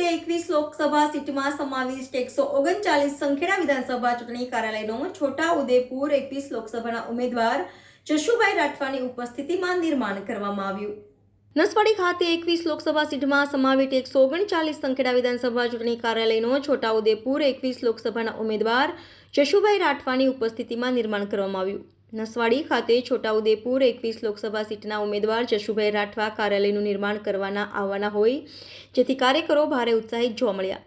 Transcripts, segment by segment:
21 લોકસભા સીટમાં સમાવિષ્ટ 139 સંખેડા વિધાનસભા ચૂંટણી કાર્યાલયનો છોટાઉદેપુર 21 લોકસભાના ઉમેદવાર જશુભાઈ રાઠવાની ઉપસ્થિતિમાં નિર્માણ કરવામાં આવ્યું। નસવાડી ખાતે 21 લોકસભા સીટમાં સમાવિષ્ટ 139 સંખેડા વિધાનસભા ચૂંટણી કાર્યાલયનો છોટાઉદેપુર 21 લોકસભાના ઉમેદવાર જશુભાઈ રાઠવાની ઉપસ્થિતિમાં નિર્માણ કરવામાં આવ્યું। નસવાડી ખાતે છોટાઉદેપુર 21 લોકસભા સીટના ઉમેદવાર જશુભાઈ રાઠવા કાર્યાલયનું નિર્માણ આવવાના હોય જેથી કાર્યકરો ભારે ઉત્સાહિત જોવા મળ્યા।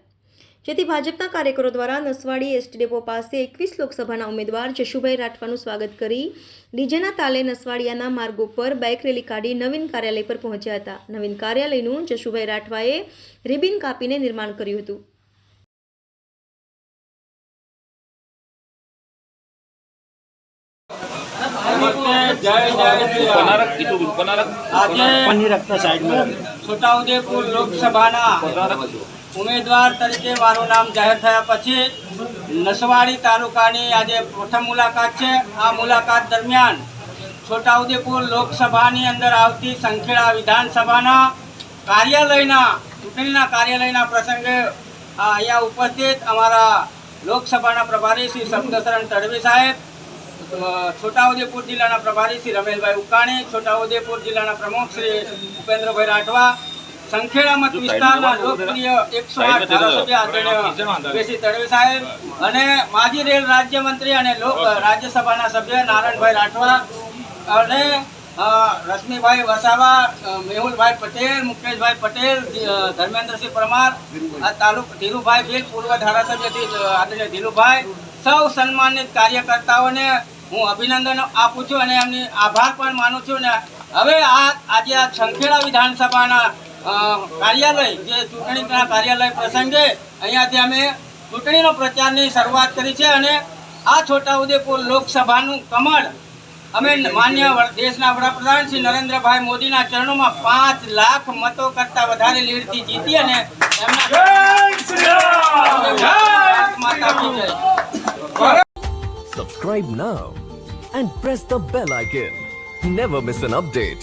જેથી ભાજપના કાર્યકરો દ્વારા નસવાડી એસટી ડેપો પાસે 21 લોકસભાના ઉમેદવાર જશુભાઈ રાઠવાનું સ્વાગત કરી ડીજેના તાલે નસવાડિયાના માર્ગો પર બાઇક રેલી કાઢી નવીન કાર્યાલય પર પહોંચ્યા હતા। નવીન કાર્યાલયનું જશુભાઈ રાઠવાએ રિબિન કાપીને નિર્માણ કર્યું હતું। છોટાઉદેપુર લોકસભાના ઉમેદવાર તરીકે મારું નામ જાહેર થયા પછી નસવાડી તાલુકાની આજે પ્રથમ મુલાકાત છે। આ મુલાકાત દરમિયાન છોટાઉદેપુર લોકસભાની અંદર આવતી સંખેડા વિધાનસભાના ચૂંટણીના કાર્યાલયના પ્રસંગે અહીંયા ઉપસ્થિત અમારા લોકસભાના પ્રભારી શ્રી શબ્દશરણ તડવી સાહેબ, છોટાઉદેપુર જિલ્લાના પ્રભારી શ્રી રમેશભાઈ ઉકાણી, છોટાઉદેપુર જિલ્લાના પ્રમુખ શ્રી ઉપેન્દ્રભાઈ રાઠવા, સંખેડા મત વિસ્તારના લોકપ્રિય 108 ધારાસભ્ય આદરણીય પેશી તડવી સાહેબ અને માજી રેલ રાજ્યમંત્રી અને રાજ્યસભાના સભ્ય નારાયણભાઈ રાઠવા અને રશ્મિભાઈ વસાવા, મેહુલભાઈ પટેલ, મુકેશભાઈ પટેલ, ધર્મેન્દ્રસિંહ પરમાર, ધીરુભાઈ ભીલ, પૂર્વ ધારાસભ્ય આદરણીય ધીરુભાઈ, સૌ સન્માનિત કાર્યકર્તાઓને હું અભિનંદન આપું છું અને એમની આભાર પણ માનું છું। ને હવે આજે આ સંખેડા વિધાનસભાના કાર્યાલય જે ચૂંટણીના કાર્યાલય પ્રસંગે અહીંયાથી અમે ચૂંટણીનો પ્રચારની શરૂઆત કરી છે અને આ છોટાઉદેપુર લોકસભાનું કમળ અમે માન્ય દેશના વડાપ્રધાન શ્રી નરેન્દ્રભાઈ મોદીના ચરણોમાં 5 લાખ મતો કરતાં વધારે લીડથી જીતી અને Subscribe now and press the bell icon. Never miss an update.